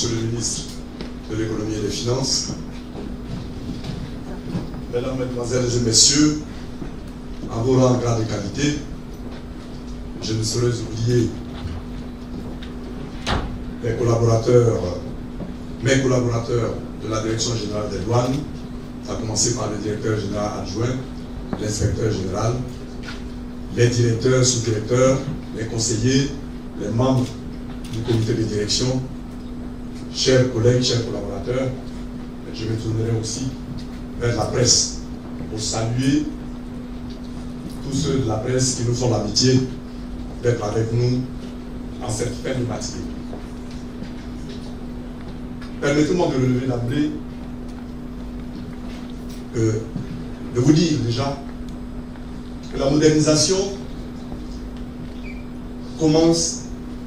Monsieur le ministre de l'économie et des finances, Mesdames, Mesdemoiselles et Messieurs, en vos rangs, grade de qualité, je ne saurais oublier mes collaborateurs de la Direction générale des douanes, à commencer par le directeur général adjoint, l'inspecteur général, les directeurs, sous-directeurs, les conseillers, les membres du comité de direction, chers collègues, chers collaborateurs. Je me tournerai aussi vers la presse pour saluer tous ceux de la presse qui nous font l'amitié d'être avec nous en cette fin de matinée. Permettez-moi de relever d'emblée, de vous dire déjà que la modernisation commence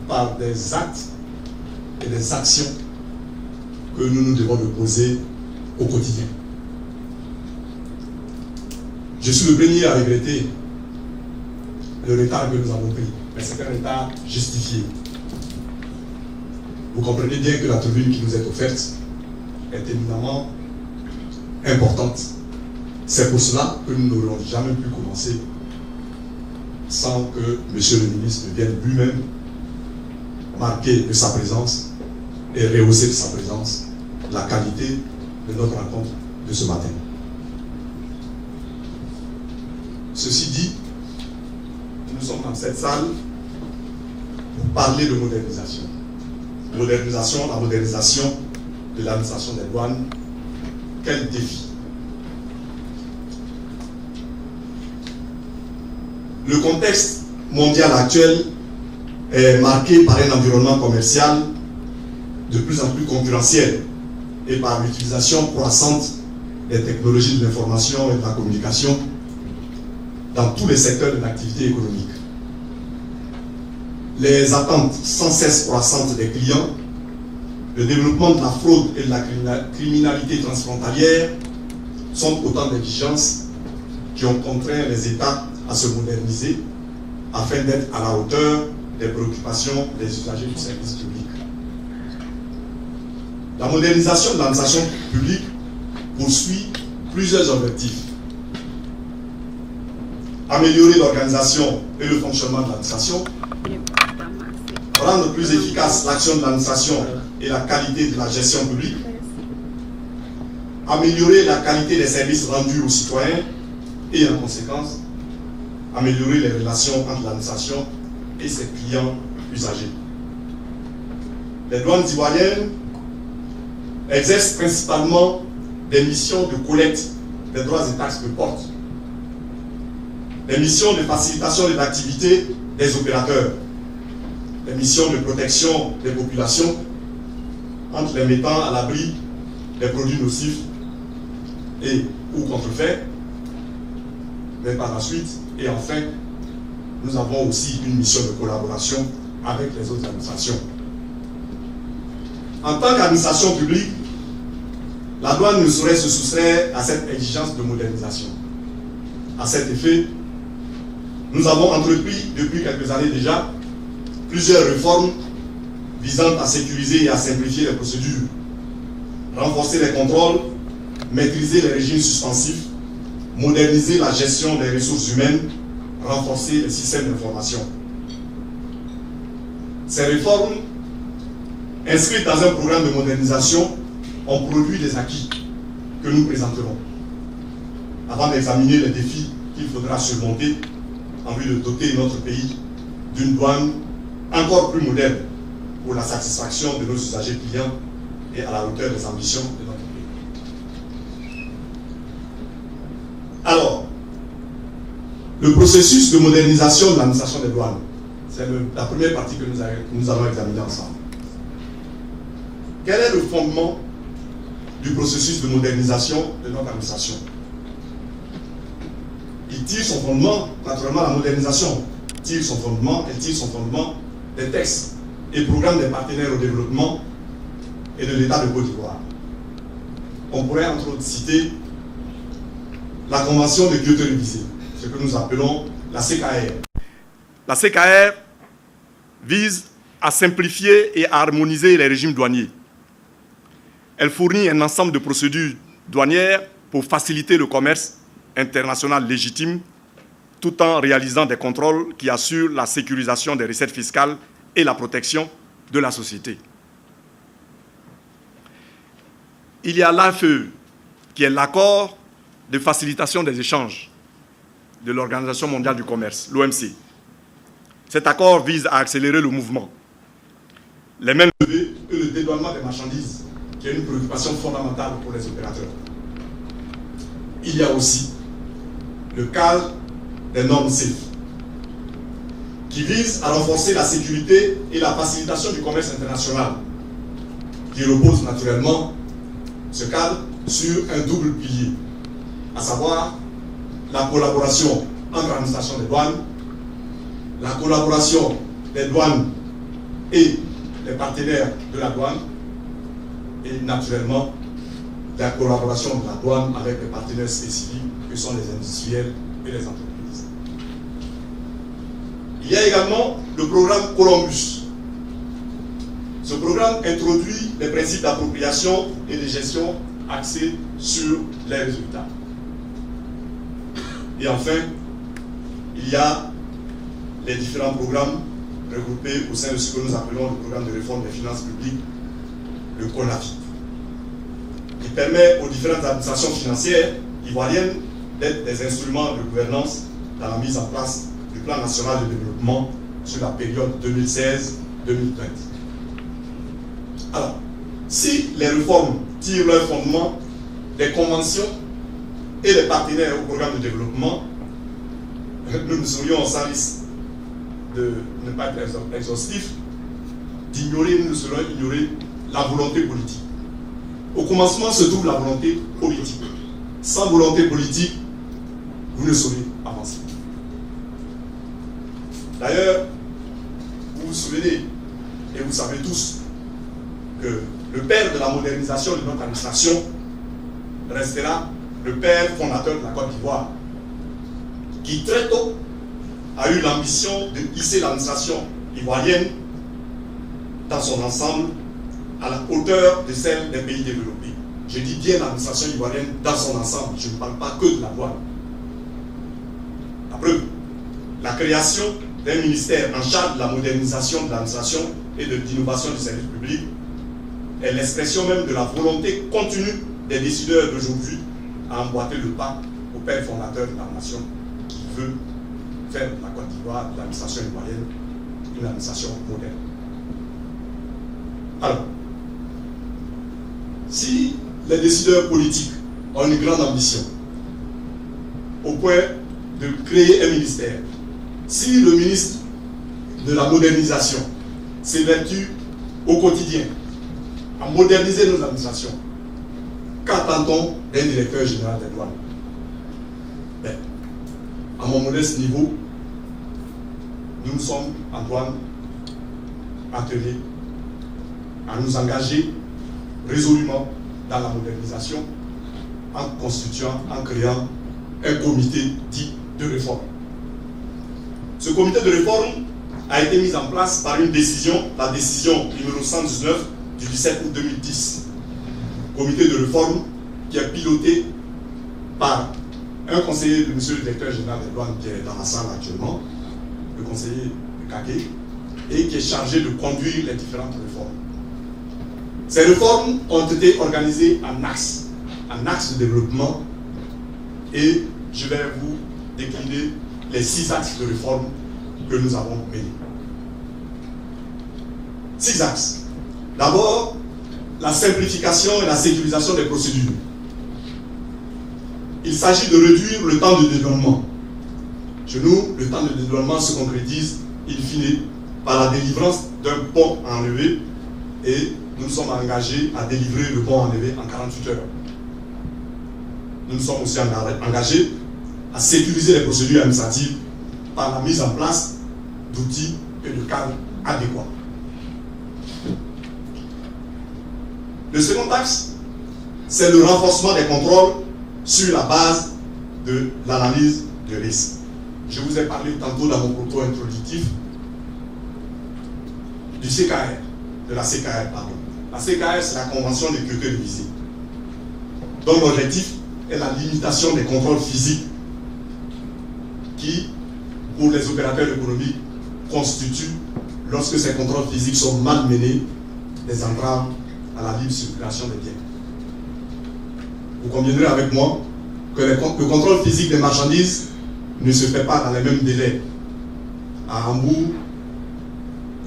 par des actes et des actions que nous devons de poser au quotidien. Je suis le premier à regretter le retard que nous avons pris, mais c'est un retard justifié. Vous comprenez bien que la tribune qui nous est offerte est éminemment importante. C'est pour cela que nous n'aurions jamais pu commencer sans que Monsieur le ministre vienne lui-même marquer de sa présence et rehausser de sa présence la qualité de notre rencontre de ce matin. Ceci dit, nous sommes dans cette salle pour parler de modernisation. La modernisation de l'administration des douanes, quel défi! Le contexte mondial actuel est marqué par un environnement commercial de plus en plus concurrentiel et par l'utilisation croissante des technologies de l'information et de la communication dans tous les secteurs de l'activité économique. Les attentes sans cesse croissantes des clients, le développement de la fraude et de la criminalité transfrontalière sont autant d'exigences qui ont contraint les États à se moderniser afin d'être à la hauteur des préoccupations des usagers du service public. La modernisation de l'administration publique poursuit plusieurs objectifs. Améliorer l'organisation et le fonctionnement de l'administration, rendre plus efficace l'action de l'administration et la qualité de la gestion publique, améliorer la qualité des services rendus aux citoyens et en conséquence, améliorer les relations entre l'administration et ses clients usagers. Les douanes ivoiriennes exercent principalement des missions de collecte des droits et taxes de porte, des missions de facilitation de l'activité des opérateurs, des missions de protection des populations entre les mettant à l'abri des produits nocifs et ou contrefaits, mais par la suite, et enfin, nous avons aussi une mission de collaboration avec les autres administrations. En tant qu'administration publique, la douane ne saurait se soustraire à cette exigence de modernisation. À cet effet, nous avons entrepris depuis quelques années déjà plusieurs réformes visant à sécuriser et à simplifier les procédures, renforcer les contrôles, maîtriser les régimes suspensifs, moderniser la gestion des ressources humaines, renforcer les systèmes d'information. Ces réformes, inscrites dans un programme de modernisation, ont produit des acquis que nous présenterons avant d'examiner les défis qu'il faudra surmonter en vue de doter notre pays d'une douane encore plus moderne pour la satisfaction de nos usagers clients et à la hauteur des ambitions de notre pays. Alors, le processus de modernisation de l'administration des douanes, c'est la première partie que nous allons examiner ensemble. Quel est le fondement du processus de modernisation de notre administration? Il tire son fondement, naturellement, la modernisation elle tire son fondement des textes et programmes des partenaires au développement et de l'État de Côte d'Ivoire. On pourrait entre autres citer la Convention de Kyoto révisée, ce que nous appelons la CKR. La CKR vise à simplifier et à harmoniser les régimes douaniers Elle fournit un ensemble de procédures douanières pour faciliter le commerce international légitime, tout en réalisant des contrôles qui assurent la sécurisation des recettes fiscales et la protection de la société. Il y a l'AFE, qui est l'accord de facilitation des échanges de l'Organisation mondiale du commerce, l'OMC. Cet accord vise à accélérer le mouvement. Les mêmes levées que le dédouanement des marchandises, qui est une préoccupation fondamentale pour les opérateurs. Il y a aussi le cadre des normes SAFE, qui vise à renforcer la sécurité et la facilitation du commerce international, qui repose naturellement, ce cadre, sur un double pilier, à savoir la collaboration entre l'administration des douanes, la collaboration des douanes et les partenaires de la douane, et naturellement la collaboration de la douane avec les partenaires spécifiques que sont les industriels et les entreprises. Il y a également le programme Columbus. Ce programme introduit les principes d'appropriation et de gestion axés sur les résultats. Et enfin, il y a les différents programmes regroupés au sein de ce que nous appelons le programme de réforme des finances publiques, le CONAFI, qui permet aux différentes administrations financières ivoiriennes d'être des instruments de gouvernance dans la mise en place du plan national de développement sur la période 2016-2020. Alors, si les réformes tirent leur fondement des conventions et des partenaires au programme de développement, nous ne serions sans risque de ne pas être exhaustifs, nous ne saurions ignorer la volonté politique. Au commencement se trouve la volonté politique. Sans volonté politique, vous ne saurez avancer. D'ailleurs, vous vous souvenez, et vous savez tous, que le père de la modernisation de notre administration restera le père fondateur de la Côte d'Ivoire, qui très tôt a eu l'ambition de hisser l'administration ivoirienne dans son ensemble à la hauteur de celle des pays développés. Je dis bien l'administration ivoirienne dans son ensemble, je ne parle pas que de la douane. La preuve, la création d'un ministère en charge de la modernisation de l'administration et de l'innovation du service public est l'expression même de la volonté continue des décideurs d'aujourd'hui à emboîter le pas au père fondateur de la nation qui veut faire de la Côte d'Ivoire, de l'administration ivoirienne, une administration moderne. Alors, si les décideurs politiques ont une grande ambition au point de créer un ministère, si le ministre de la modernisation s'évertue au quotidien à moderniser nos administrations, qu'attend-on d'un directeur général des douanes? Ben, à mon modeste niveau, nous sommes en douane attelés à nous engager résolument dans la modernisation en constituant, en créant un comité dit de réforme. Ce comité de réforme a été mis en place par une décision, la décision numéro 119 du 17 août 2010. Comité de réforme qui est piloté par un conseiller de monsieur le directeur général des douanes qui est dans la salle actuellement, le conseiller Kake, et qui est chargé de conduire les différentes réformes. Ces réformes ont été organisées en axes de développement, et je vais vous décliner les 6 axes de réforme que nous avons menés. 6 axes. D'abord, la simplification et la sécurisation des procédures. Il s'agit de réduire le temps de dédouanement. Chez nous, le temps de dédouanement se concrétise, in fine, par la délivrance d'un bon enlevé, et nous sommes engagés à délivrer le bon enlevé en 48 heures. Nous sommes aussi engagés à sécuriser les procédures administratives par la mise en place d'outils et de cadres adéquats. Le second axe, c'est le renforcement des contrôles sur la base de l'analyse de risque. Je vous ai parlé tantôt dans mon propos introductif du CKR, de la CKR, pardon. La CKR, c'est la Convention de Kyoto révisée, dont l'objectif est la limitation des contrôles physiques qui, pour les opérateurs économiques, constituent, lorsque ces contrôles physiques sont mal menés, des entraves à la libre circulation des biens. Vous conviendrez avec moi que le contrôle physique des marchandises ne se fait pas dans les mêmes délais à Hambourg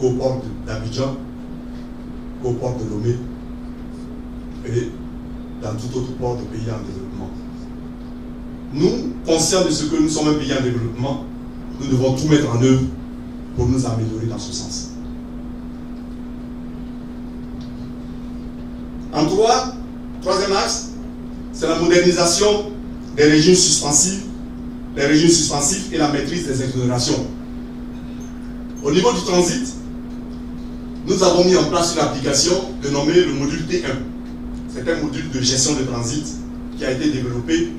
qu'au port d'Abidjan, qu'au port de Lomé et dans tout autre port de pays en développement. Nous, conscients de ce que nous sommes un pays en développement, nous devons tout mettre en œuvre pour nous améliorer dans ce sens. En troisième axe, c'est la modernisation des régimes suspensifs, et la maîtrise des exonérations. Au niveau du transit, nous avons mis en place une application dénommée le module T1. C'est un module de gestion de transit qui a été développé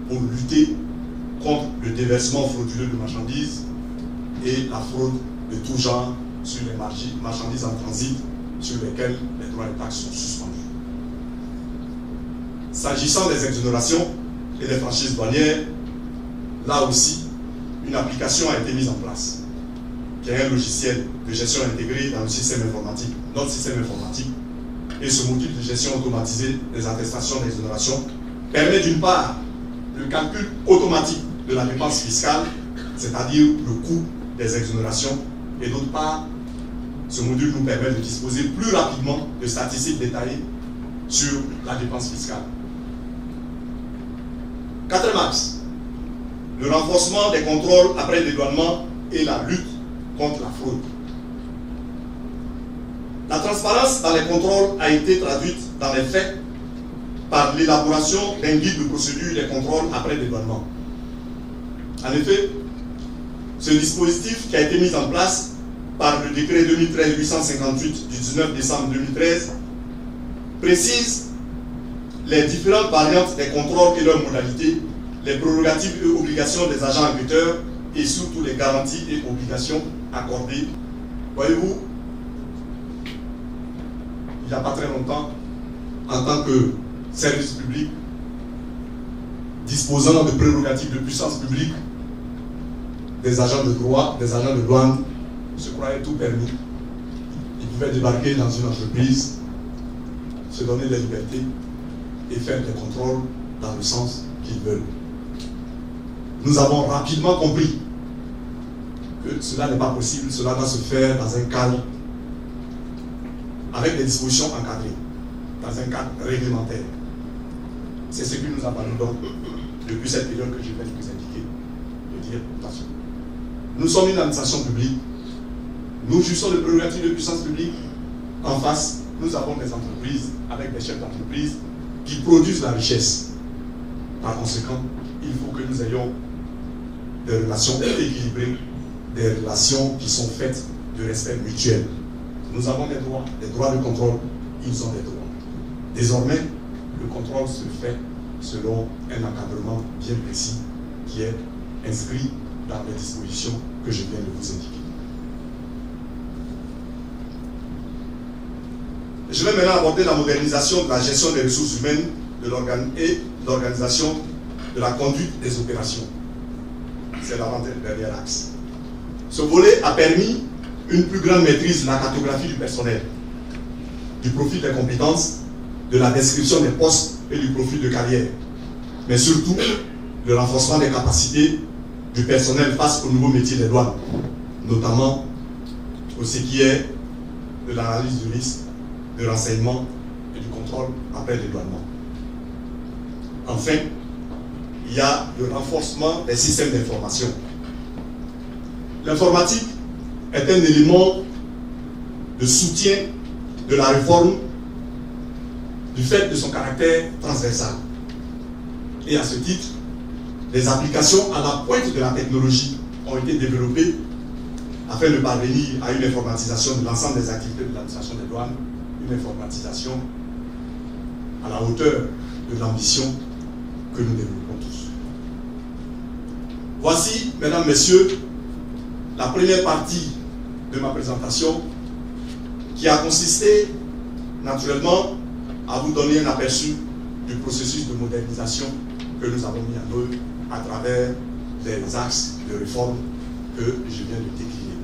pour lutter contre le déversement frauduleux de marchandises et la fraude de tout genre sur les marchandises en transit sur lesquelles les droits et taxes sont suspendus. S'agissant des exonérations et des franchises douanières, là aussi, une application a été mise en place, qui est un logiciel de gestion intégré dans le système informatique, notre système informatique. Et ce module de gestion automatisée des attestations d'exonération permet d'une part le calcul automatique de la dépense fiscale, c'est-à-dire le coût des exonérations, et d'autre part, ce module nous permet de disposer plus rapidement de statistiques détaillées sur la dépense fiscale. Quatrième axe, le renforcement des contrôles après dédouanement et la lutte contre la fraude. La transparence dans les contrôles a été traduite dans les faits par l'élaboration d'un guide de procédure des contrôles après dédouanement. En effet, ce dispositif qui a été mis en place par le décret 2013-858 du 19 décembre 2013 précise les différentes variantes des contrôles et leurs modalités, les prérogatives et obligations des agents enquêteurs et surtout les garanties et obligations accordées. Voyez-vous, il n'y a pas très longtemps, en tant que service public, disposant de prérogatives de puissance publique, des agents de droit, des agents de douane, se croyaient tout permis. Ils pouvaient débarquer dans une entreprise, se donner des libertés et faire des contrôles dans le sens qu'ils veulent. Nous avons rapidement compris que cela n'est pas possible, cela doit se faire dans un cadre avec des dispositions encadrées, dans un cadre réglementaire. C'est ce que nous appelons donc depuis cette période que je viens de vous indiquer, de dire attention. Nous sommes une administration publique, nous jouissons de prérogatives de puissance publique. En face, nous avons des entreprises avec des chefs d'entreprise qui produisent la richesse. Par conséquent, il faut que nous ayons des relations équilibrées, des relations qui sont faites de respect mutuel. Nous avons des droits de contrôle, ils ont des droits. Désormais, le contrôle se fait selon un encadrement bien précis qui est inscrit dans les dispositions que je viens de vous indiquer. Je vais maintenant aborder la modernisation de la gestion des ressources humaines et l'organisation de la conduite des opérations. C'est l'avant-dernier axe. Ce volet a permis une plus grande maîtrise de la cartographie du personnel, du profil des compétences, de la description des postes et du profil de carrière, mais surtout le renforcement des capacités du personnel face aux nouveaux métiers des douanes, notamment pour ce qui est de l'analyse du risque, de renseignement et du contrôle après dédouanement. Enfin, il y a le renforcement des systèmes d'information. L'informatique est un élément de soutien de la réforme du fait de son caractère transversal. Et à ce titre, des applications à la pointe de la technologie ont été développées afin de parvenir à une informatisation de l'ensemble des activités de l'administration des douanes, une informatisation à la hauteur de l'ambition que nous développons tous. Voici, mesdames, messieurs, la première partie de ma présentation qui a consisté naturellement à vous donner un aperçu du processus de modernisation que nous avons mis en œuvre à travers les axes de réforme que je viens de décliner.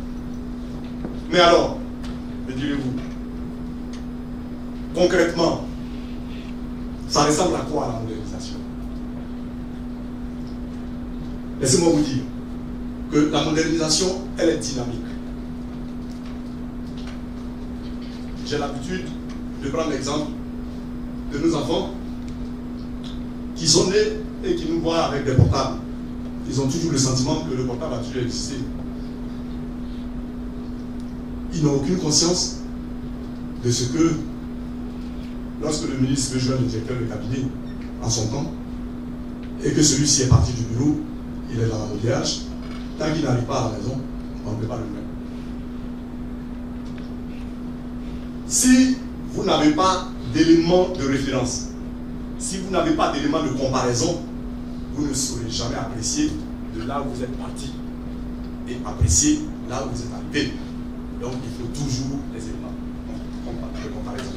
Mais alors, me direz-vous, concrètement, ça ressemble à quoi la modernisation? Laissez-moi vous dire que la modernisation, elle est dynamique. J'ai l'habitude de prendre l'exemple de nos enfants qui sont nés et qui nous voient avec des portables. Ils ont toujours le sentiment que le portable a toujours existé. Ils n'ont aucune conscience de ce que, lorsque le ministre veut jouer le directeur de cabinet en son temps, et que celui-ci est parti du bureau, il est dans l'embouteillage, tant qu'il n'arrive pas à la maison, on ne peut pas le mettre. Si vous n'avez pas d'éléments de référence, si vous n'avez pas d'éléments de comparaison, vous ne saurez jamais apprécier de là où vous êtes parti et apprécier là où vous êtes arrivé. Donc il faut toujours des éléments de comparaison.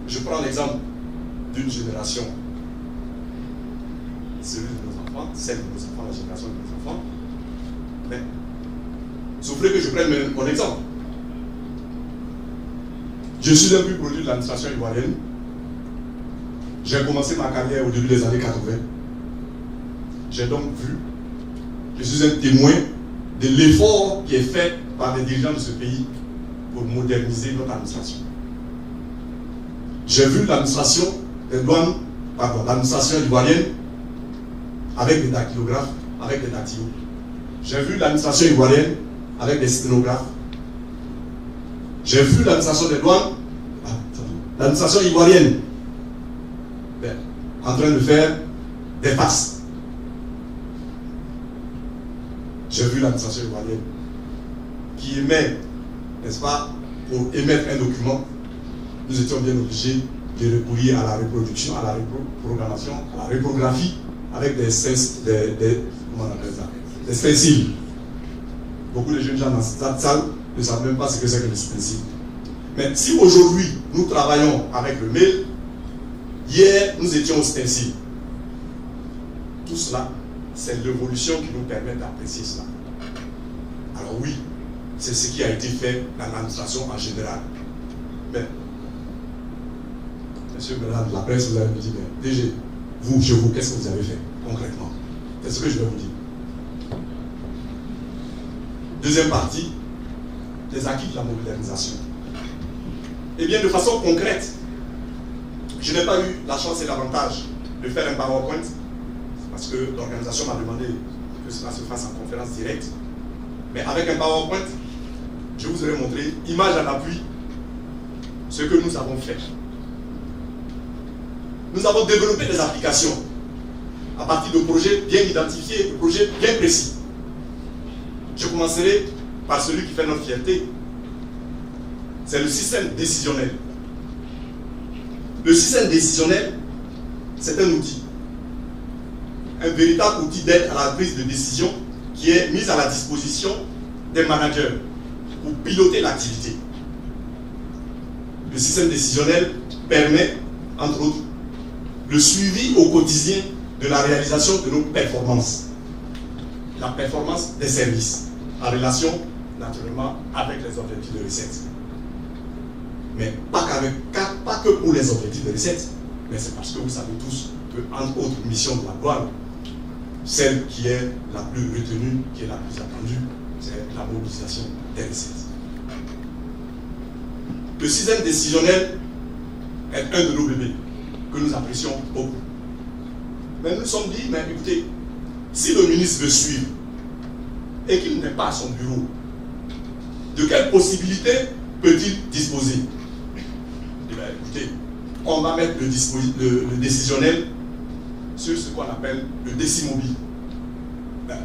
Je prends l'exemple d'une génération, celui de nos enfants, celle de nos enfants, la génération de nos enfants. Mais souffrez que je prenne mon exemple. Je suis un pur produit de l'administration ivoirienne. J'ai commencé ma carrière au début des années 80. J'ai donc vu, je suis un témoin de l'effort qui est fait par les dirigeants de ce pays pour moderniser notre administration. J'ai vu l'administration des douanes, l'administration ivoirienne avec des dactylographes, avec des dactylos. J'ai vu l'administration ivoirienne avec des sténographes. J'ai vu l'administration des douanes, l'administration ivoirienne en train de faire des faxes. J'ai vu l'administration ivoirienne qui émet, n'est-ce pas, pour émettre un document, nous étions bien obligés de recourir à la reproduction, à la reprogrammation, à la reprographie avec des stencils. Beaucoup de jeunes gens dans cette salle ne savent même pas ce que c'est que les stencils. Mais si aujourd'hui nous travaillons avec le mail, hier nous étions au stencil. Tout cela, c'est l'évolution qui nous permet d'apprécier cela. Alors oui, c'est ce qui a été fait dans l'administration en général. Mais, monsieur Bernard de la presse, vous avez dit, mais DG, vous, chez vous, qu'est-ce que vous avez fait concrètement? C'est ce que je vais vous dire. Deuxième partie, les acquis de la modernisation. Eh bien, de façon concrète, je n'ai pas eu la chance et l'avantage de faire un PowerPoint parce que l'organisation m'a demandé que cela se fasse en conférence directe. Mais avec un PowerPoint, je vous aurais montré, image à l'appui, ce que nous avons fait. Nous avons développé des applications à partir de projets bien identifiés, de projets bien précis. Je commencerai par celui qui fait notre fierté. C'est le système décisionnel. Le système décisionnel, c'est un outil. Un véritable outil d'aide à la prise de décision qui est mis à la disposition des managers pour piloter l'activité. Le système décisionnel permet, entre autres, le suivi au quotidien de la réalisation de nos performances. La performance des services, en relation, naturellement, avec les objectifs de recette. Mais pas que pour les objectifs de recette, mais c'est parce que vous savez tous que, entre autres missions de la douane, celle qui est la plus retenue, qui est la plus attendue, c'est la mobilisation des recettes. Le système décisionnel est un de nos bébés que nous apprécions beaucoup. Mais nous nous sommes dit, mais écoutez, si le ministre veut suivre et qu'il n'est pas à son bureau, de quelles possibilités peut-il disposer? Eh bien, écoutez, on va mettre le décisionnel sur ce qu'on appelle le décimobile.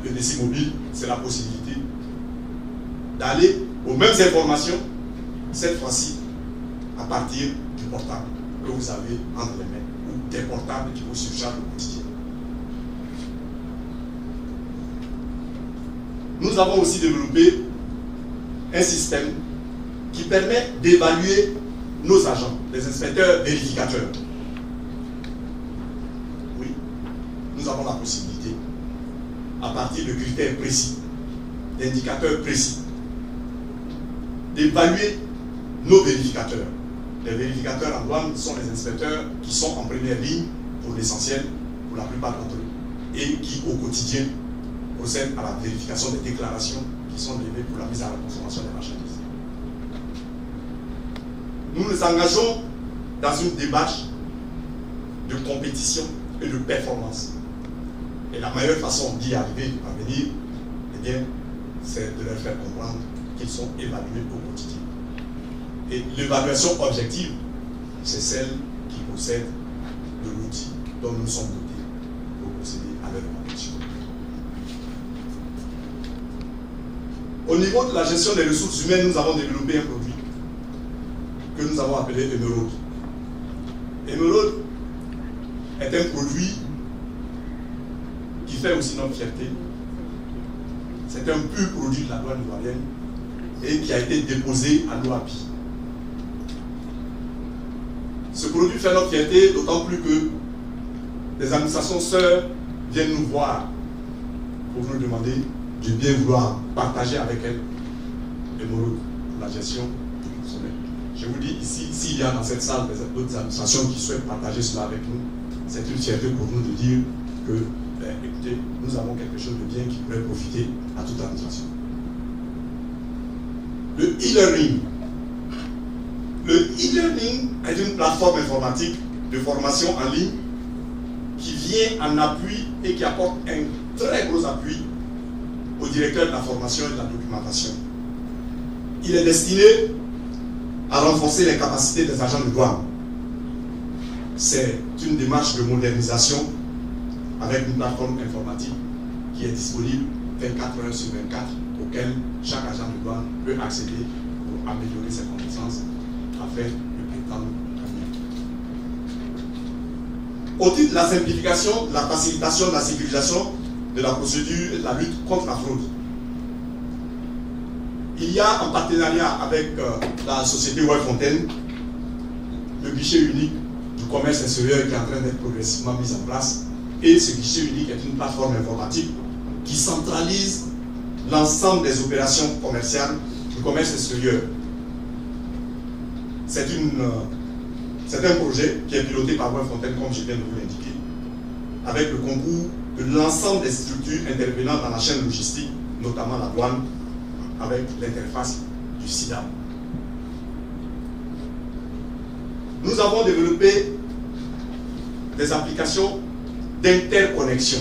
Le décimobile, c'est la possibilité d'aller aux mêmes informations, cette fois-ci, à partir du portable que vous avez entre les mains, ou des portables qui vous surchargent au quotidien. Nous avons aussi développé un système qui permet d'évaluer nos agents, les inspecteurs vérificateurs. Oui, nous avons la possibilité, à partir de critères précis, d'indicateurs précis, d'évaluer nos vérificateurs. Les vérificateurs en douane sont les inspecteurs qui sont en première ligne pour l'essentiel, pour la plupart d'entre eux, et qui au quotidien procèdent à la vérification des déclarations qui sont levées pour la mise à la consommation des marchandises. Nous nous engageons dans une démarche de compétition et de performance. Et la meilleure façon d'y arriver, de parvenir, eh bien, c'est de leur faire comprendre qu'ils sont évalués au quotidien. Et l'évaluation objective, c'est celle qui possède de l'outil dont nous sommes dotés pour procéder à leur évaluation. Au niveau de la gestion des ressources humaines, nous avons développé un produit que nous avons appelé Émeraude. Émeraude est un produit qui fait aussi notre fierté. C'est un pur produit de la douane ivoirienne et qui a été déposé à l'OAPI. Ce produit fait notre fierté, d'autant plus que les administrations sœurs viennent nous voir pour nous demander de bien vouloir partager avec elles Émeraude pour la gestion du sommeil. Je vous dis ici, s'il y a dans cette salle d'autres administrations qui souhaitent partager cela avec nous, c'est une fierté pour nous de dire que, écoutez, nous avons quelque chose de bien qui pourrait profiter à toute l'administration. Le e-learning. Le e-learning est une plateforme informatique de formation en ligne qui vient en appui et qui apporte un très gros appui au directeur de la formation et de la documentation. Il est destiné à renforcer les capacités des agents de douane. C'est une démarche de modernisation avec une plateforme informatique qui est disponible 24 heures sur 24 auquel chaque agent de douane peut accéder pour améliorer ses connaissances afin de prétendre au titre de la simplification, de la facilitation, de la sécurisation de la procédure et de la lutte contre la fraude. Il y a en partenariat avec la société Wellfontaine le guichet unique du commerce extérieur qui est en train d'être progressivement mis en place. Et ce guichet unique est une plateforme informatique qui centralise l'ensemble des opérations commerciales du commerce extérieur. C'est un projet qui est piloté par Wellfontaine, comme je viens de vous l'indiquer, avec le concours de l'ensemble des structures intervenant dans la chaîne logistique, notamment la douane, avec l'interface du SIDA. Nous avons développé des applications d'interconnexion.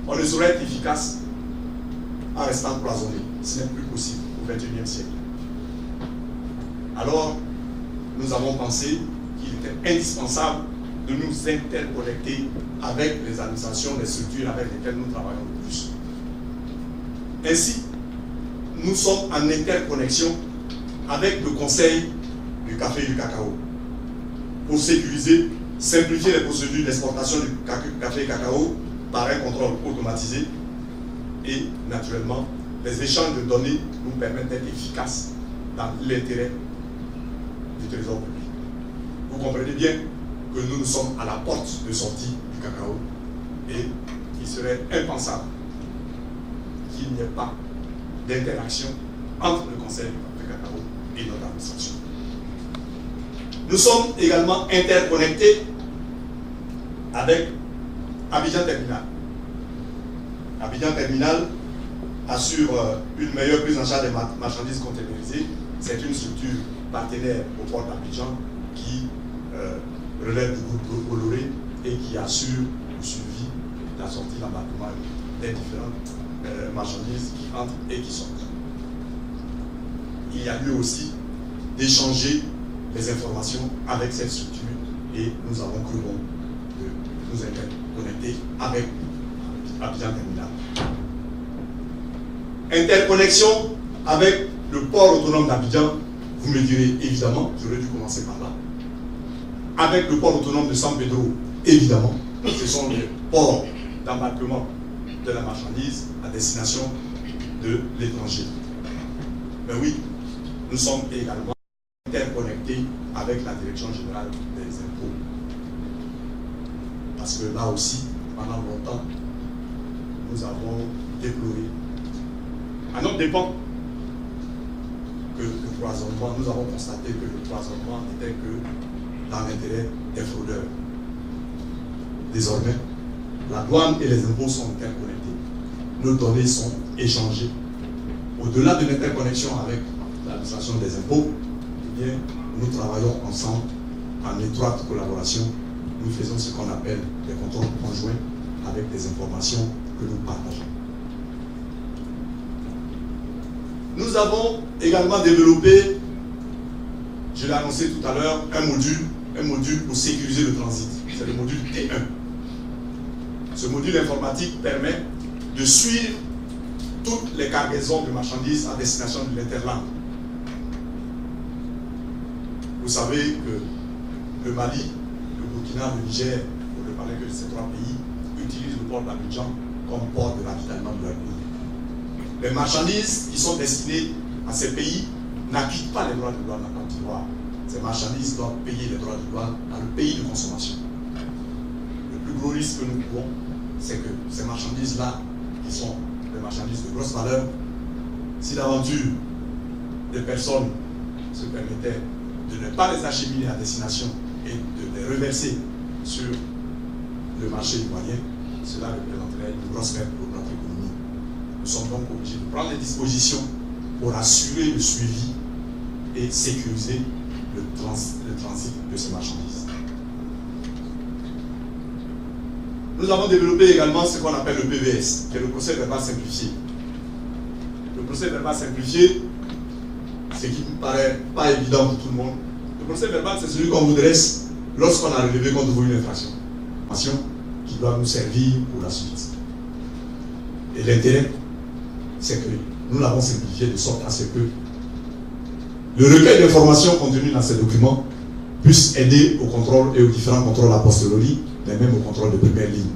On ne saurait être efficace en restant cloisonné. Ce n'est plus possible au XXIe siècle. Alors, nous avons pensé qu'il était indispensable de nous interconnecter avec les administrations, les structures avec lesquelles nous travaillons le plus. Ainsi, nous sommes en interconnexion avec le Conseil du café et du cacao pour sécuriser, simplifier les procédures d'exportation du café et cacao par un contrôle automatisé et, naturellement, les échanges de données nous permettent d'être efficaces dans l'intérêt du trésor public. Vous comprenez bien que nous sommes à la porte de sortie du cacao et qu'il serait impensable qu'il n'y ait pas d'interaction entre le Conseil du cacao et notre administration. Nous sommes également interconnectés avec Abidjan Terminal. Abidjan Terminal assure une meilleure prise en charge des marchandises containerisées. C'est une structure partenaire au port d'Abidjan qui relève du groupe Bolloré et qui assure le suivi de la sortie d'embarquement des différentes marchandises qui entrent et qui sortent. Il y a lieu aussi d'échanger les informations avec cette structure et nous avons cru bon de nous interconnecter avec Abidjan Terminal. Interconnexion avec le port autonome d'Abidjan, vous me direz évidemment, j'aurais dû commencer par là. Avec le port autonome de San Pedro, évidemment, ce sont les ports d'embarquement de la marchandise à destination de l'étranger. Mais oui, nous sommes également interconnectés avec la Direction générale des impôts. Parce que là aussi, pendant longtemps, nous avons déploré, à notre dépens, que le cloisonnement, nous avons constaté que le cloisonnement n'était que dans l'intérêt des fraudeurs. Désormais, la douane et les impôts sont interconnectés. Nos données sont échangées. Au-delà de l'interconnexion avec l'administration des impôts, eh bien, nous travaillons ensemble en étroite collaboration. Nous faisons ce qu'on appelle des contrôles conjoints avec des informations que nous partageons. Nous avons également développé, je l'ai annoncé tout à l'heure, un module pour sécuriser le transit. C'est le module T1. Ce module informatique permet de suivre toutes les cargaisons de marchandises à destination de l'Interland. Vous savez que le Mali, le Burkina, le Niger, pour ne parler que de ces trois pays, utilisent le port d'Abidjan comme port de ravitaillement de leur pays. Les marchandises qui sont destinées à ces pays n'acquittent pas les droits de douane en Côte d'Ivoire. Ces marchandises doivent payer les droits de douane dans le pays de consommation. Le plus gros risque que nous courons, c'est que ces marchandises-là, qui sont des marchandises de grosse valeur, si d'aventure des personnes se permettaient de ne pas les acheminer à destination et de les reverser sur le marché ivoirien, cela représenterait une grosse perte pour notre économie. Nous sommes donc obligés de prendre les dispositions pour assurer le suivi et sécuriser le transit de ces marchandises. Nous avons développé également ce qu'on appelle le PVS, qui est le procès verbal simplifié. Le procès verbal simplifié, ce qui ne paraît pas évident pour tout le monde. Le procès verbal, c'est celui qu'on vous dresse lorsqu'on a relevé contre vous une infraction. Qui doit nous servir pour la suite. Et l'intérêt, c'est que nous l'avons simplifié de sorte à ce que le recueil d'informations contenues dans ces documents puisse aider au contrôle et aux différents contrôles a posteriori, mais même au contrôle de première ligne.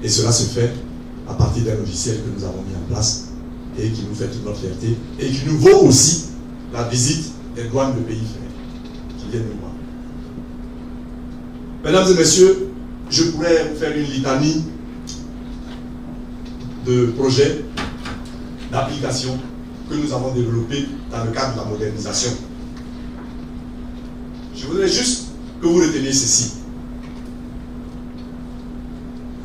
Et cela se fait à partir d'un logiciel que nous avons mis en place et qui nous fait toute notre fierté et qui nous vaut aussi la visite des douanes de pays frères qui viennent nous voir. Mesdames et messieurs, je pourrais vous faire une litanie de projets, d'applications que nous avons développés dans le cadre de la modernisation. Je voudrais juste que vous reteniez ceci.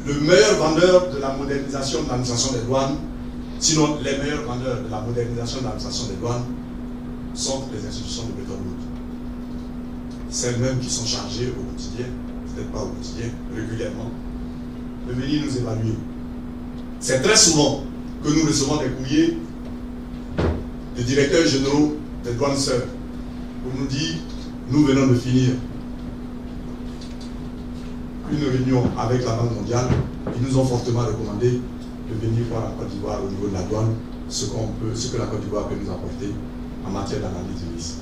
Le meilleur vendeur de la modernisation de l'administration des douanes, sinon les meilleurs vendeurs de la modernisation de l'administration des douanes, sont les institutions de Bretton Woods. Celles-mêmes qui sont chargées au quotidien, peut-être pas au quotidien, régulièrement, de venir nous évaluer. C'est très souvent que nous recevons des courriers de directeurs généraux des douanes sœurs pour nous dire nous venons de finir une réunion avec la Banque mondiale. Ils nous ont fortement recommandé de venir voir la Côte d'Ivoire au niveau de la douane ce que la Côte d'Ivoire peut nous apporter en matière d'analyse de risque.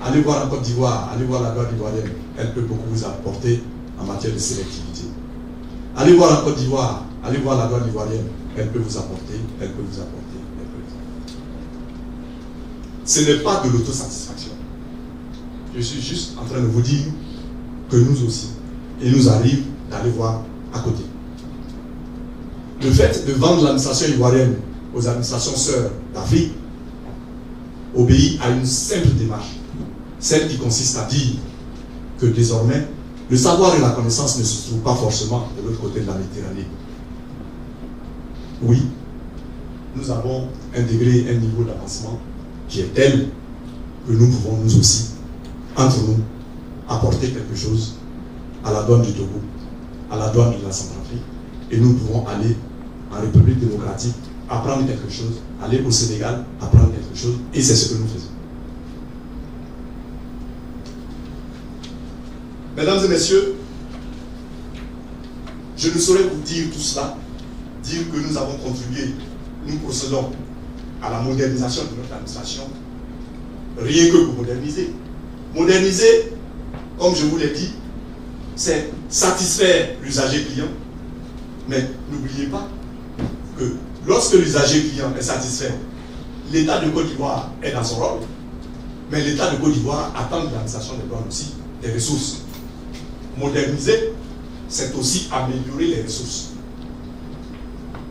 Allez voir la Côte d'Ivoire, allez voir la douane ivoirienne, elle peut beaucoup vous apporter en matière de sélectivité. Allez voir la Côte d'Ivoire, allez voir la douane ivoirienne, elle peut vous apporter, elle peut vous apporter, elle peut vous apporter. Ce n'est pas de l'autosatisfaction. Je suis juste en train de vous dire que nous aussi, il nous arrive d'aller voir à côté. Le fait de vendre l'administration ivoirienne aux administrations sœurs d'Afrique obéit à une simple démarche, celle qui consiste à dire que désormais, le savoir et la connaissance ne se trouvent pas forcément de l'autre côté de la Méditerranée. Oui, nous avons un degré, un niveau d'avancement qui est tel que nous pouvons nous aussi, entre nous, apporter quelque chose à la douane du Togo, à la douane de la Centrafrique, et nous pouvons aller en République démocratique, apprendre quelque chose, aller au Sénégal, apprendre quelque chose, et c'est ce que nous faisons. Mesdames et messieurs, je ne saurais vous dire tout cela, dire que nous avons contribué, nous procédons à la modernisation de notre administration, rien que pour moderniser. Moderniser, comme je vous l'ai dit, c'est satisfaire l'usager client, mais n'oubliez pas que lorsque l'usager client est satisfait, l'État de Côte d'Ivoire est dans son rôle. Mais l'État de Côte d'Ivoire attend de l'administration des douanes aussi des ressources. Moderniser, c'est aussi améliorer les ressources.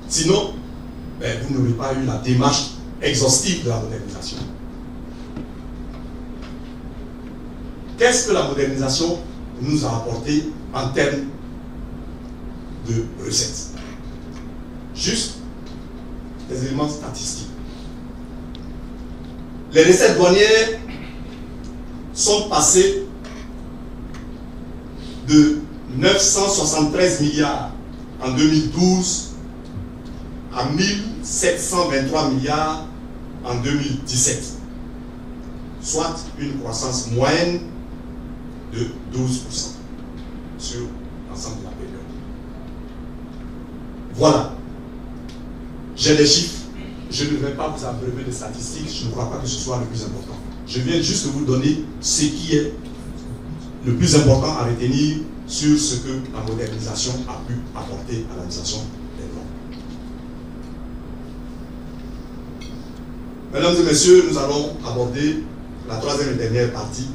Sinon, vous n'aurez pas eu la démarche exhaustive de la modernisation. Qu'est-ce que la modernisation nous a apporté en termes de recettes? Juste des éléments statistiques. Les recettes douanières sont passées de 973 milliards en 2012 à 1723 milliards en 2017, soit une croissance moyenne de 12% sur l'ensemble de la période. Voilà. J'ai les chiffres. Je ne vais pas vous abreuver de statistiques. Je ne crois pas que ce soit le plus important. Je viens juste vous donner ce qui est le plus important à retenir sur ce que la modernisation a pu apporter à l'administration des douanes. Mesdames et messieurs, nous allons aborder la troisième et dernière partie,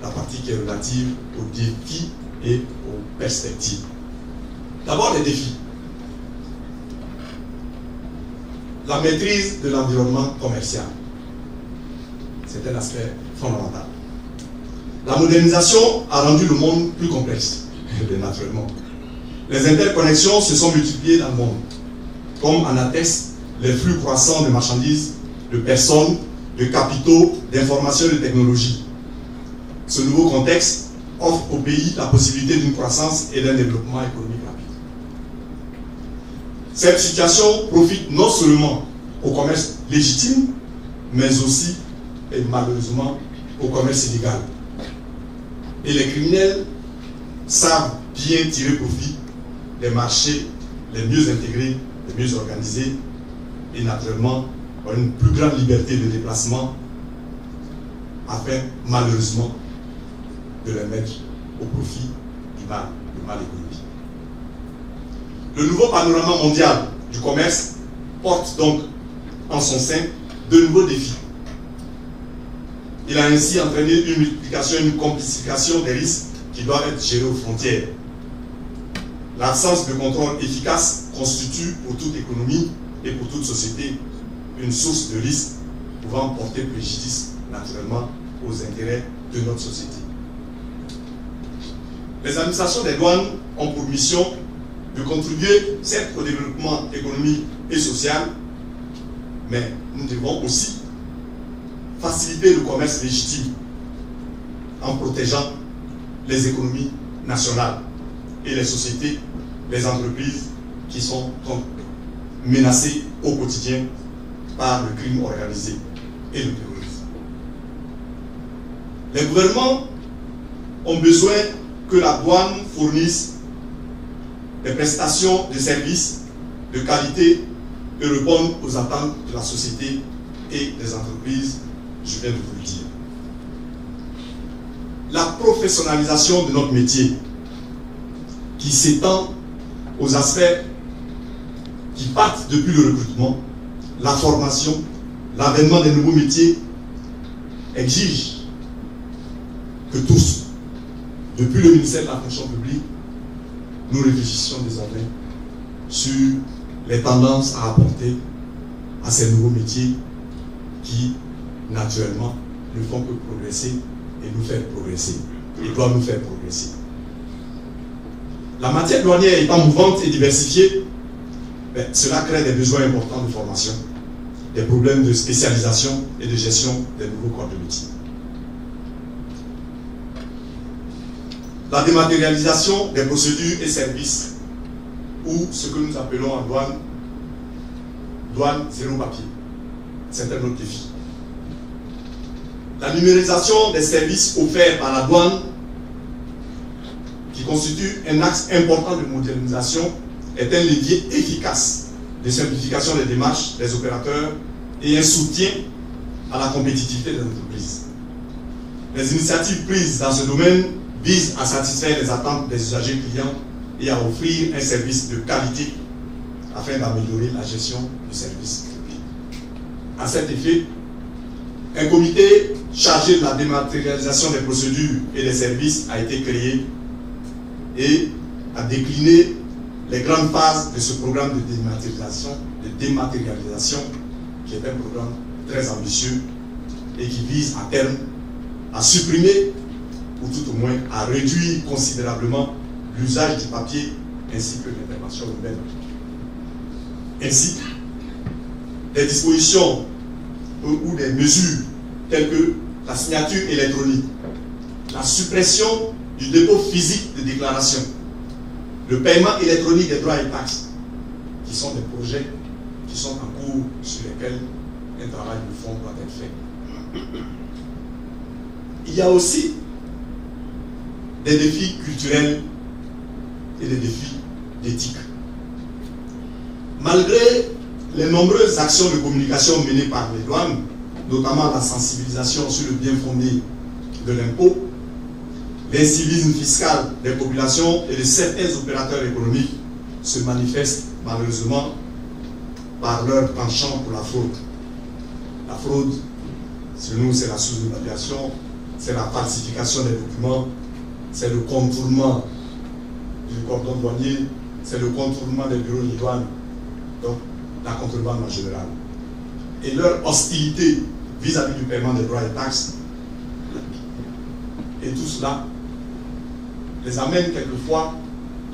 la partie qui est relative aux défis et aux perspectives. D'abord, les défis. La maîtrise de l'environnement commercial. C'est un aspect fondamental. La modernisation a rendu le monde plus complexe, naturellement. Les interconnexions se sont multipliées dans le monde, comme en attestent les flux croissants de marchandises, de personnes, de capitaux, d'informations et de technologies. Ce nouveau contexte offre au pays la possibilité d'une croissance et d'un développement économique rapide. Cette situation profite non seulement au commerce légitime, mais aussi, et malheureusement, au commerce illégal. Et les criminels savent bien tirer profit des marchés les mieux intégrés, les mieux organisés, et naturellement, ont une plus grande liberté de déplacement afin, malheureusement, de les mettre au profit du mal économique. Le nouveau panorama mondial du commerce porte donc en son sein de nouveaux défis. Il a ainsi entraîné une multiplication, une complexification des risques qui doivent être gérés aux frontières. L'absence de contrôle efficace constitue pour toute économie et pour toute société une source de risque pouvant porter préjudice naturellement aux intérêts de notre société. Les administrations des douanes ont pour mission de contribuer certes au développement économique et social, mais nous devons aussi faciliter le commerce légitime en protégeant les économies nationales et les sociétés, les entreprises qui sont donc menacées au quotidien par le crime organisé et le terrorisme. Les gouvernements ont besoin que la douane fournisse des prestations de services de qualité et répondent aux attentes de la société et des entreprises, je viens de vous le dire. La professionnalisation de notre métier, qui s'étend aux aspects qui partent depuis le recrutement, la formation, l'avènement des nouveaux métiers, exige que tous, depuis le ministère de la fonction publique, nous réfléchissions désormais sur les tendances à apporter à ces nouveaux métiers qui, naturellement, ne font que progresser et nous faire progresser, et doivent nous faire progresser. La matière douanière étant mouvante et diversifiée, cela crée des besoins importants de formation, des problèmes de spécialisation et de gestion des nouveaux corps de métier. La dématérialisation des procédures et services, ou ce que nous appelons en douane zéro papier, c'est un autre défi. La numérisation des services offerts par la douane, qui constitue un axe important de modernisation, est un levier efficace de simplification des démarches des opérateurs et un soutien à la compétitivité des entreprises. Les initiatives prises dans ce domaine visent à satisfaire les attentes des usagers clients et à offrir un service de qualité afin d'améliorer la gestion du service public. À cet effet, Un comité chargé de la dématérialisation des procédures et des services a été créé et a décliné les grandes phases de ce programme de dématérialisation qui est un programme très ambitieux et qui vise à terme à supprimer ou tout au moins à réduire considérablement l'usage du papier ainsi que l'intervention humaine. Ainsi, des dispositions ou des mesures telles que la signature électronique, la suppression du dépôt physique de déclaration, le paiement électronique des droits et taxes, qui sont des projets qui sont en cours sur lesquels un travail de fond doit être fait. Il y a aussi des défis culturels et des défis d'éthique. Malgré les nombreuses actions de communication menées par les douanes, notamment la sensibilisation sur le bien fondé de l'impôt, l'incivisme fiscal des populations et de certains opérateurs économiques se manifestent malheureusement par leur penchant pour la fraude. La fraude, chez nous, c'est la sous-évaluation, c'est la falsification des documents, c'est le contournement du cordon douanier, c'est le contournement des bureaux de douane, donc la contrebande en général. Et leur hostilité vis-à-vis du paiement des droits et taxes, et tout cela les amène quelquefois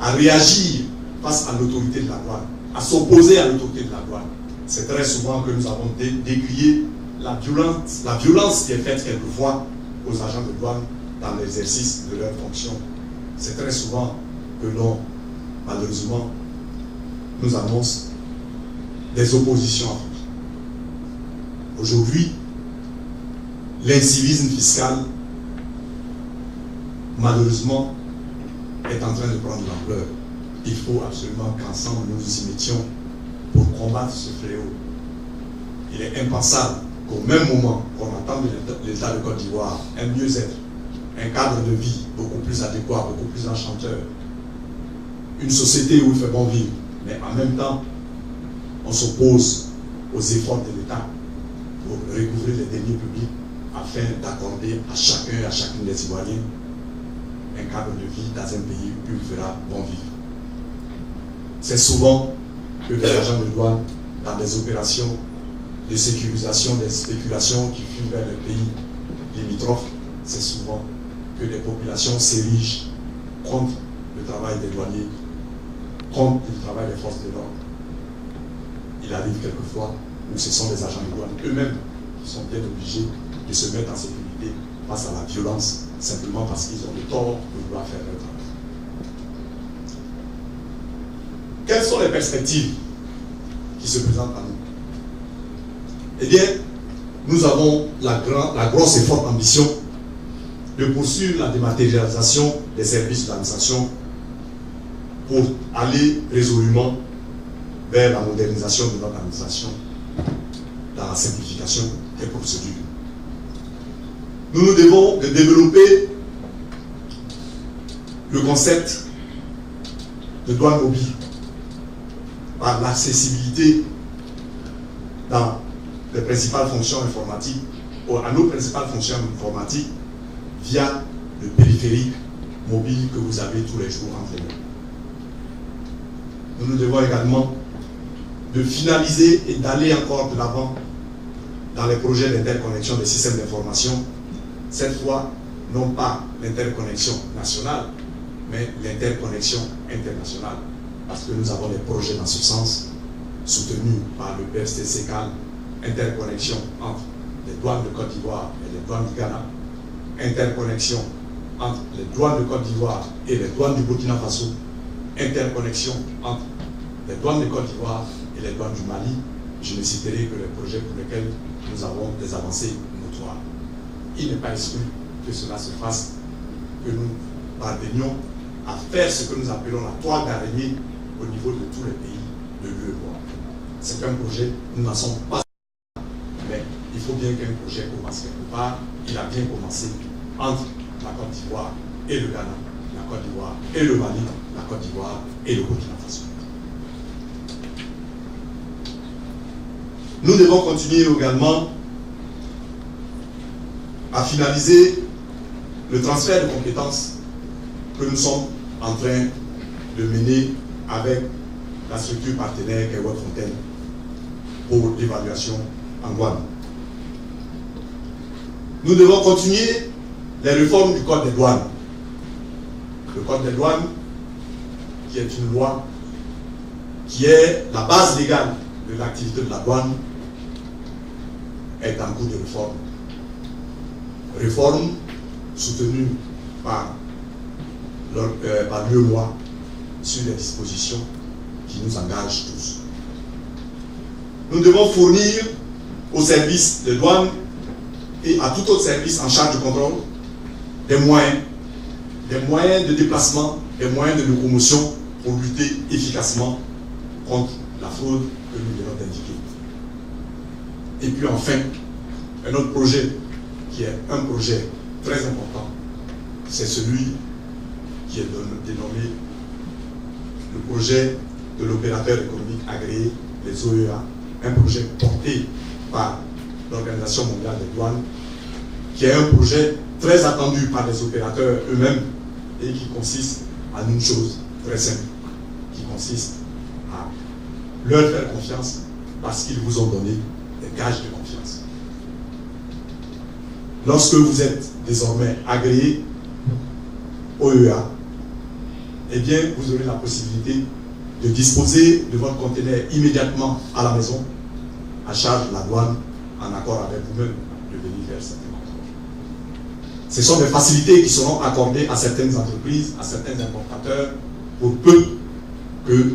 à réagir face à l'autorité de la douane, à s'opposer à l'autorité de la douane. C'est très souvent que nous avons décrié la violence qui est faite quelquefois aux agents de douane dans l'exercice de leurs fonctions. C'est très souvent que l'on, malheureusement, nous annonce des oppositions à faire. Aujourd'hui, l'incivisme fiscal, malheureusement, est en train de prendre l'ampleur. Il faut absolument qu'ensemble nous nous y mettions pour combattre ce fléau. Il est impensable qu'au même moment qu'on attend de l'État de Côte d'Ivoire un mieux-être, un cadre de vie beaucoup plus adéquat, beaucoup plus enchanteur, une société où il fait bon vivre, mais en même temps, on s'oppose aux efforts de l'État pour recouvrir les deniers publics afin d'accorder à chacun et à chacune des Ivoiriens un cadre de vie dans un pays où il fera bon vivre. C'est souvent que les agents de douane, dans des opérations de sécurisation des spéculations qui fuient vers les pays limitrophes, c'est souvent que les populations s'érigent contre le travail des douaniers, contre le travail des forces de l'ordre. Il arrive quelquefois où ce sont les agents de douane eux-mêmes qui sont bien obligés de se mettre en sécurité face à la violence, simplement parce qu'ils ont le tort de vouloir faire leur travail. Quelles sont les perspectives qui se présentent à nous? Eh bien, nous avons la grosse et forte ambition de poursuivre la dématérialisation des services de l'administration pour aller résolument vers la modernisation de notre administration, dans la simplification des procédures. Nous nous devons de développer le concept de douane mobile par l'accessibilité dans les principales fonctions informatiques, ou à nos principales fonctions informatiques, via le périphérique mobile que vous avez tous les jours entre les mains. Nous nous devons également de finaliser et d'aller encore de l'avant dans les projets d'interconnexion des systèmes d'information, cette fois, non pas l'interconnexion nationale, mais l'interconnexion internationale, parce que nous avons des projets dans ce sens, soutenus par le PSTC-CAL, interconnexion entre les douanes de Côte d'Ivoire et les douanes du Ghana, interconnexion entre les douanes de Côte d'Ivoire et les douanes du Burkina Faso, interconnexion entre les douanes de Côte d'Ivoire et les douanes du Mali. Je ne citerai que les projets pour lesquels nous avons des avancées notoires. Il n'est pas exclu que cela se fasse, que nous parvenions à faire ce que nous appelons la toile d'araignée au niveau de tous les pays de l'UEMOA. C'est un projet, nous n'en sommes pas, mais il faut bien qu'un projet commence quelque part. Il a bien commencé entre la Côte d'Ivoire et le Ghana, la Côte d'Ivoire et le Mali, la Côte d'Ivoire et le Burkina Faso. Nous devons continuer également à finaliser le transfert de compétences que nous sommes en train de mener avec la structure partenaire qu'est Fontaine pour l'évaluation en douane. Nous devons continuer les réformes du Code des douanes. Le Code des douanes, qui est une loi qui est la base légale de l'activité de la douane, est en cours de réforme. Réforme soutenue par l'UEMOA sur des dispositions qui nous engagent tous. Nous devons fournir aux services de douane et à tout autre service en charge du contrôle des moyens de déplacement, des moyens de locomotion pour lutter efficacement contre la fraude que nous venons d'indiquer. Et puis enfin, un autre projet qui est un projet très important, c'est celui qui est dénommé le projet de l'opérateur économique agréé, les OEA, un projet porté par l'Organisation mondiale des douanes, qui est un projet très attendu par les opérateurs eux-mêmes et qui consiste en une chose très simple, qui consiste à leur faire confiance parce qu'ils vous ont donné des gages de confiance. Lorsque vous êtes désormais agréé OEA, eh bien, vous aurez la possibilité de disposer de votre conteneur immédiatement à la maison, à charge de la douane, en accord avec vous-même, de venir faire certains contrôles. Ce sont des facilités qui seront accordées à certaines entreprises, à certains importateurs, pour peu que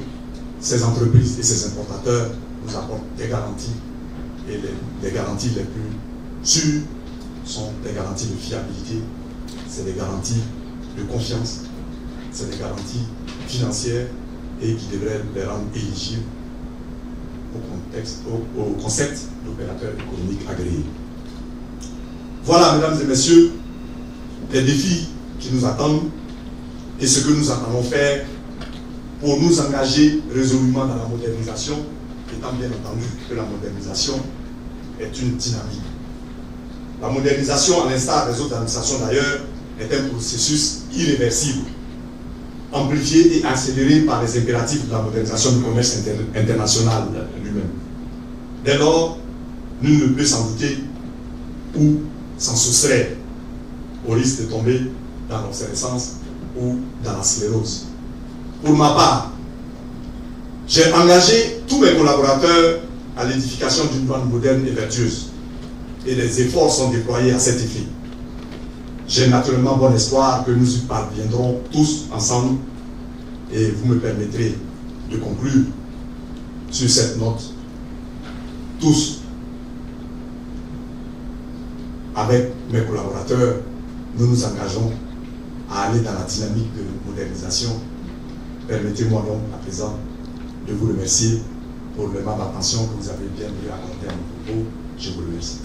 ces entreprises et ces importateurs nous apportent des garanties. Et les garanties les plus sûres sont des garanties de fiabilité, c'est des garanties de confiance, c'est des garanties financières et qui devraient les rendre éligibles au concept d'opérateur économique agréé. Voilà, mesdames et messieurs, les défis qui nous attendent et ce que nous entendons faire pour nous engager résolument dans la modernisation, étant bien entendu que la modernisation est une dynamique. La modernisation, à l'instar des autres administrations d'ailleurs, est un processus irréversible, amplifié et accéléré par les impératifs de la modernisation du commerce international lui-même. Dès lors, nul ne peut s'en douter ou s'en soustraire au risque de tomber dans l'obsolescence ou dans la sclérose. Pour ma part, j'ai engagé tous mes collaborateurs à l'édification d'une douane moderne et vertueuse, et des efforts sont déployés à cet effet. J'ai naturellement bon espoir que nous y parviendrons tous ensemble, et vous me permettrez de conclure sur cette note. Tous, avec mes collaborateurs, nous nous engageons à aller dans la dynamique de modernisation. Permettez-moi donc à présent de vous remercier pour l'aimable attention que vous avez bien voulu accorder à mon propos. Je vous remercie.